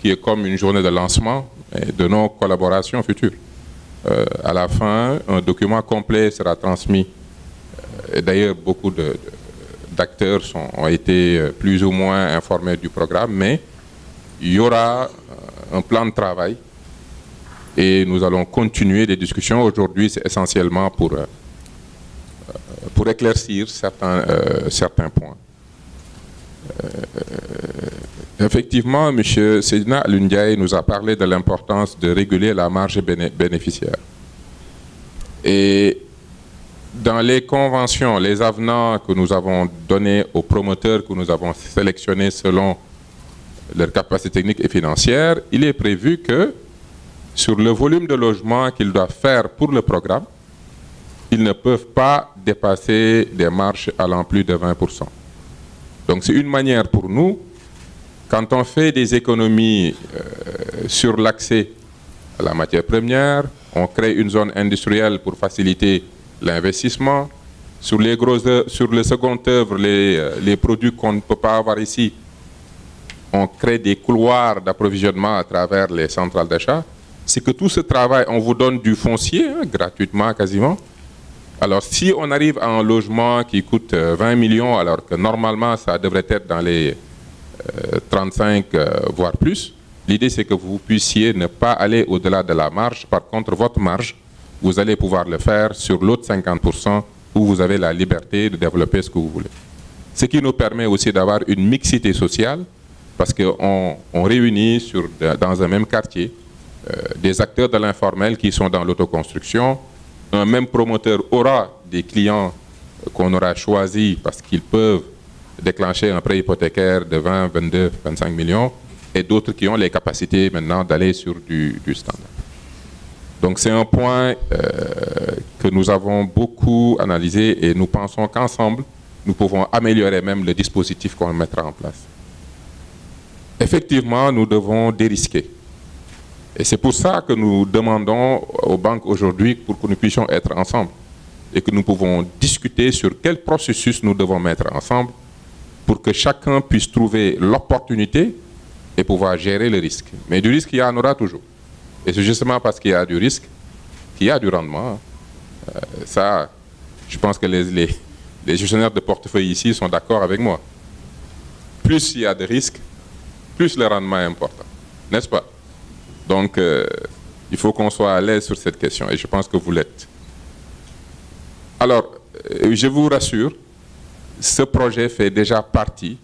qui est comme une journée de lancement de nos collaborations futures. À la fin, un document complet sera transmis. Et d'ailleurs, beaucoup d'acteurs ont été plus ou moins informés du programme, mais il y aura un plan de travail et nous allons continuer les discussions. Aujourd'hui, c'est essentiellement pour éclaircir certains points. Effectivement, M. Seydina Alioune nous a parlé de l'importance de réguler la marge bénéficiaire. Et dans les conventions, les avenants que nous avons donnés aux promoteurs, que nous avons sélectionnés selon leurs capacités techniques et financières, il est prévu que sur le volume de logements qu'ils doivent faire pour le programme, ils ne peuvent pas dépasser des marges allant plus de 20%. Donc c'est une manière pour nous, quand on fait des économies sur l'accès à la matière première, on crée une zone industrielle pour faciliter l'investissement. Sur le second œuvre, les produits qu'on ne peut pas avoir ici, on crée des couloirs d'approvisionnement à travers les centrales d'achat. C'est que tout ce travail, on vous donne du foncier, gratuitement quasiment. Alors si on arrive à un logement qui coûte 20 millions, alors que normalement ça devrait être dans les 35 voire plus, l'idée c'est que vous puissiez ne pas aller au-delà de la marge. Par contre, votre marge, vous allez pouvoir le faire sur l'autre 50% où vous avez la liberté de développer ce que vous voulez. Ce qui nous permet aussi d'avoir une mixité sociale parce qu'on réunit dans un même quartier des acteurs de l'informel qui sont dans l'autoconstruction. Un même promoteur aura des clients qu'on aura choisis parce qu'ils peuvent déclencher un prêt hypothécaire de 20, 22, 25 millions et d'autres qui ont les capacités maintenant d'aller sur du standard. Donc c'est un point que nous avons beaucoup analysé et nous pensons qu'ensemble, nous pouvons améliorer même le dispositif qu'on mettra en place. Effectivement, nous devons dérisquer. Et c'est pour ça que nous demandons aux banques aujourd'hui pour que nous puissions être ensemble et que nous pouvons discuter sur quel processus nous devons mettre ensemble pour que chacun puisse trouver l'opportunité et pouvoir gérer le risque. Mais du risque, il y en aura toujours. Et c'est justement parce qu'il y a du risque qu'il y a du rendement. Ça, je pense que les gestionnaires de portefeuille ici sont d'accord avec moi. Plus il y a de risques, plus le rendement est important. N'est-ce pas? Donc, il faut qu'on soit à l'aise sur cette question et je pense que vous l'êtes. Alors, je vous rassure, ce projet fait déjà partie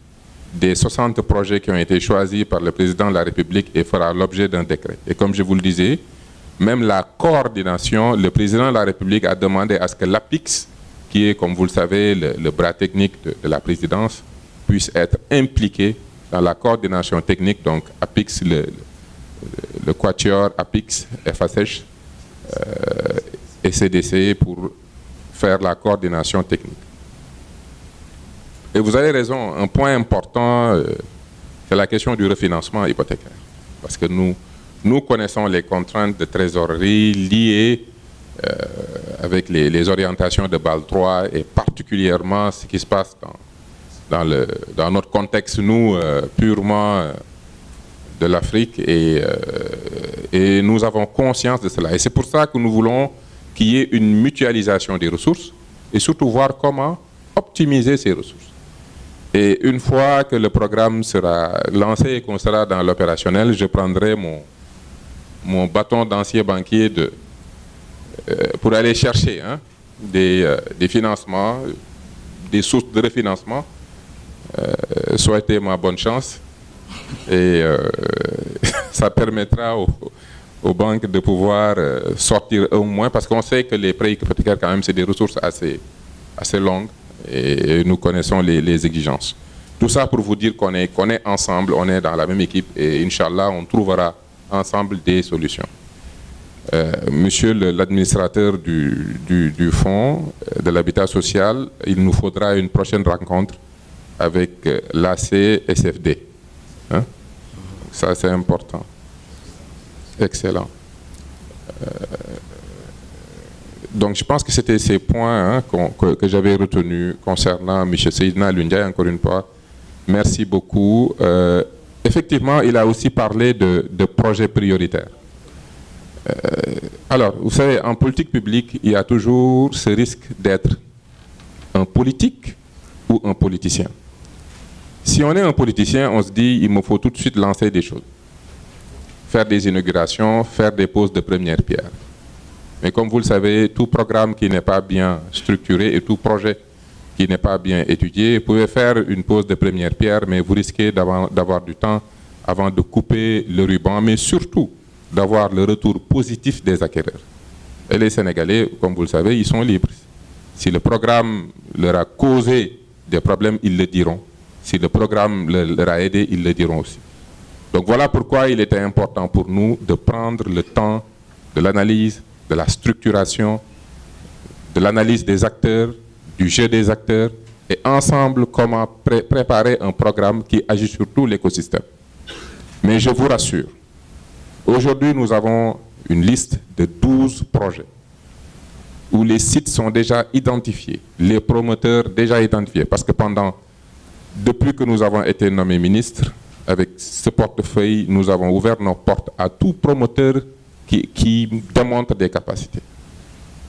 des 60 projets qui ont été choisis par le président de la République et fera l'objet d'un décret. Et comme je vous le disais, même la coordination, le président de la République a demandé à ce que l'APIX, qui est, comme vous le savez, le bras technique de la présidence, puisse être impliqué dans la coordination technique, donc APIX, le Quatuor, APIX, FSH et CDC pour faire la coordination technique. Et vous avez raison, un point important, c'est la question du refinancement hypothécaire. Parce que nous connaissons les contraintes de trésorerie liées avec les orientations de Bâle III et particulièrement ce qui se passe dans notre contexte, nous, purement de l'Afrique et nous avons conscience de cela. Et c'est pour ça que nous voulons qu'il y ait une mutualisation des ressources et surtout voir comment optimiser ces ressources. Et une fois que le programme sera lancé et qu'on sera dans l'opérationnel, je prendrai mon bâton d'ancien banquier pour aller chercher des financements, des sources de refinancement. Souhaitez ma bonne chance. Et ça permettra aux banques de pouvoir sortir au moins, parce qu'on sait que les prêts hypothécaires, quand même, c'est des ressources assez longues et nous connaissons les exigences. Tout ça pour vous dire qu'on est ensemble, on est dans la même équipe et Inch'Allah, on trouvera ensemble des solutions. Monsieur l'administrateur du fonds de l'habitat social, il nous faudra une prochaine rencontre avec l'ACSFD. Ça, c'est important. Excellent. Donc, je pense que c'était ces points que j'avais retenus concernant M. Seydina Alioune Ndiaye, encore une fois. Merci beaucoup. effectivement, il a aussi parlé de projets prioritaires. Alors, vous savez, en politique publique, il y a toujours ce risque d'être un politique ou un politicien. Si on est un politicien, on se dit il me faut tout de suite lancer des choses. Faire des inaugurations, faire des poses de première pierre. Mais comme vous le savez, tout programme qui n'est pas bien structuré et tout projet qui n'est pas bien étudié, vous pouvez faire une pose de première pierre, mais vous risquez d'avoir du temps avant de couper le ruban, mais surtout d'avoir le retour positif des acquéreurs. Et les Sénégalais, comme vous le savez, ils sont libres. Si le programme leur a causé des problèmes, ils le diront. Si le programme leur a aidé, ils le diront aussi. Donc voilà pourquoi il était important pour nous de prendre le temps de l'analyse, de la structuration, de l'analyse des acteurs, du jeu des acteurs, et ensemble comment préparer un programme qui agit sur tout l'écosystème. Mais je vous rassure, aujourd'hui nous avons une liste de 12 projets où les sites sont déjà identifiés, les promoteurs déjà identifiés, parce que depuis que nous avons été nommés ministres, avec ce portefeuille, nous avons ouvert nos portes à tout promoteur qui démontre des capacités.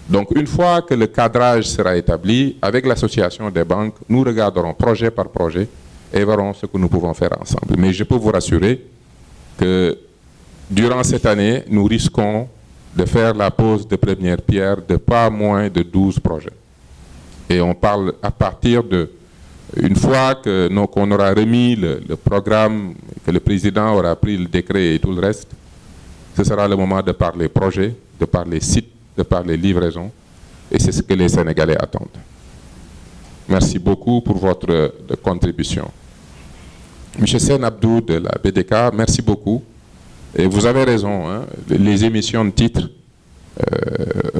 Donc une fois que le cadrage sera établi, avec l'association des banques, nous regarderons projet par projet et verrons ce que nous pouvons faire ensemble. Mais je peux vous rassurer que durant cette année, nous risquons de faire la pose de première pierre de pas moins de 12 projets. Et on parle à partir de, une fois qu'on aura remis le programme, que le président aura pris le décret et tout le reste, ce sera le moment de parler projet, de parler site, de parler livraison. Et c'est ce que les Sénégalais attendent. Merci beaucoup pour votre contribution. Monsieur Sen Abdou de la BDK, merci beaucoup. Et vous avez raison, hein, les émissions de titres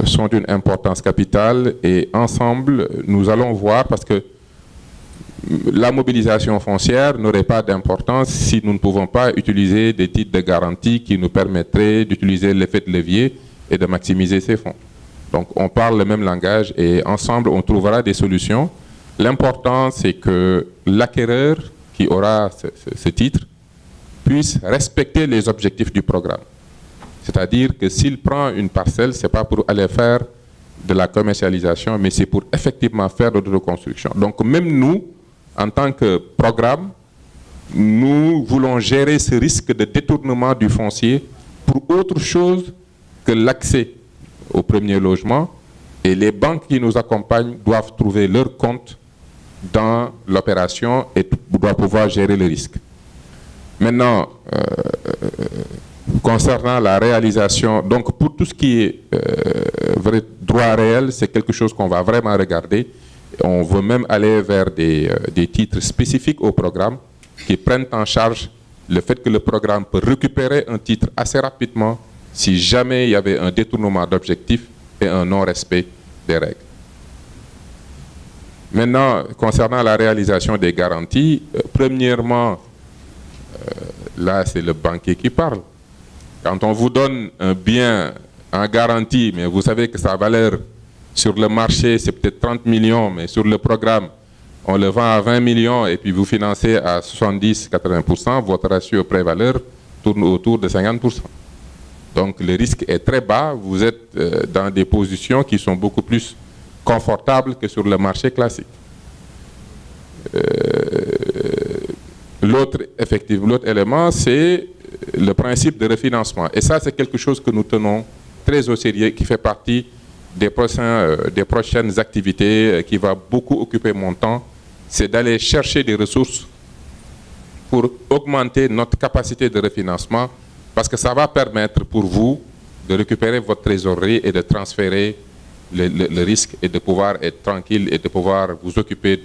sont d'une importance capitale et ensemble, nous allons voir, parce que la mobilisation foncière n'aurait pas d'importance si nous ne pouvons pas utiliser des titres de garantie qui nous permettraient d'utiliser l'effet de levier et de maximiser ces fonds. Donc on parle le même langage et ensemble on trouvera des solutions. L'important c'est que l'acquéreur qui aura ce titre puisse respecter les objectifs du programme. C'est-à-dire que s'il prend une parcelle, ce n'est pas pour aller faire de la commercialisation, mais c'est pour effectivement faire de la reconstruction. Donc même nous, en tant que programme, nous voulons gérer ce risque de détournement du foncier pour autre chose que l'accès au premier logement. Et les banques qui nous accompagnent doivent trouver leur compte dans l'opération et doivent pouvoir gérer le risque. Maintenant, concernant la réalisation, donc pour tout ce qui est vrai droit réel, c'est quelque chose qu'on va vraiment regarder. On veut même aller vers des titres spécifiques au programme qui prennent en charge le fait que le programme peut récupérer un titre assez rapidement si jamais il y avait un détournement d'objectifs et un non-respect des règles. Maintenant, concernant la réalisation des garanties, premièrement, là c'est le banquier qui parle. Quand on vous donne un bien en garantie, mais vous savez que sa valeur sur le marché c'est peut-être 30 millions, mais sur le programme, on le vend à 20 millions et puis vous financez à 70-80%, votre ratio prêt-valeur tourne autour de 50%. Donc le risque est très bas, vous êtes dans des positions qui sont beaucoup plus confortables que sur le marché classique. L'autre élément, c'est le principe de refinancement. Et ça, c'est quelque chose que nous tenons très au sérieux, qui fait partie des prochaines activités qui va beaucoup occuper mon temps. C'est d'aller chercher des ressources pour augmenter notre capacité de refinancement, parce que ça va permettre pour vous de récupérer votre trésorerie et de transférer le risque et de pouvoir être tranquille et de pouvoir vous occuper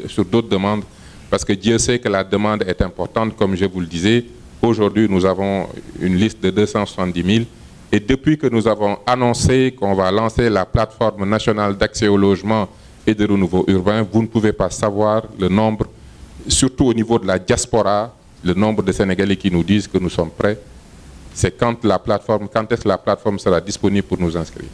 sur d'autres demandes, parce que Dieu sait que la demande est importante, comme je vous le disais. Aujourd'hui, nous avons une liste de 270 000 et depuis que nous avons annoncé qu'on va lancer la plateforme nationale d'accès au logement et de renouveau urbain, vous ne pouvez pas savoir le nombre, surtout au niveau de la diaspora, le nombre de Sénégalais qui nous disent que nous sommes prêts. C'est quand est-ce que la plateforme sera disponible pour nous inscrire.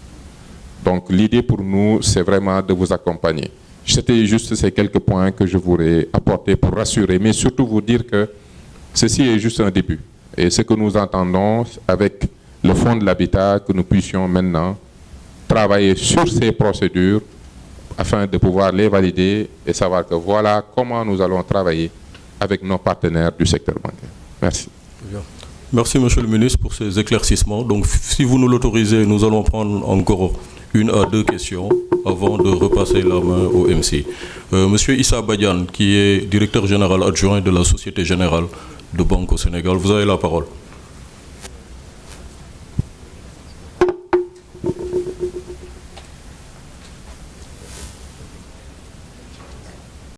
Donc l'idée pour nous, c'est vraiment de vous accompagner. C'était juste ces quelques points que je voulais apporter pour rassurer, mais surtout vous dire que ceci est juste un début. Et ce que nous entendons avec le Fonds de l'habitat, que nous puissions maintenant travailler sur ces procédures afin de pouvoir les valider et savoir que voilà comment nous allons travailler avec nos partenaires du secteur bancaire. Merci. Bien. Merci, Monsieur le ministre, pour ces éclaircissements. Donc, si vous nous l'autorisez, nous allons prendre encore 1 à 2 questions avant de repasser la main au MC. Monsieur Issa Badiane, qui est directeur général adjoint de la Société Générale de Banque au Sénégal, vous avez la parole.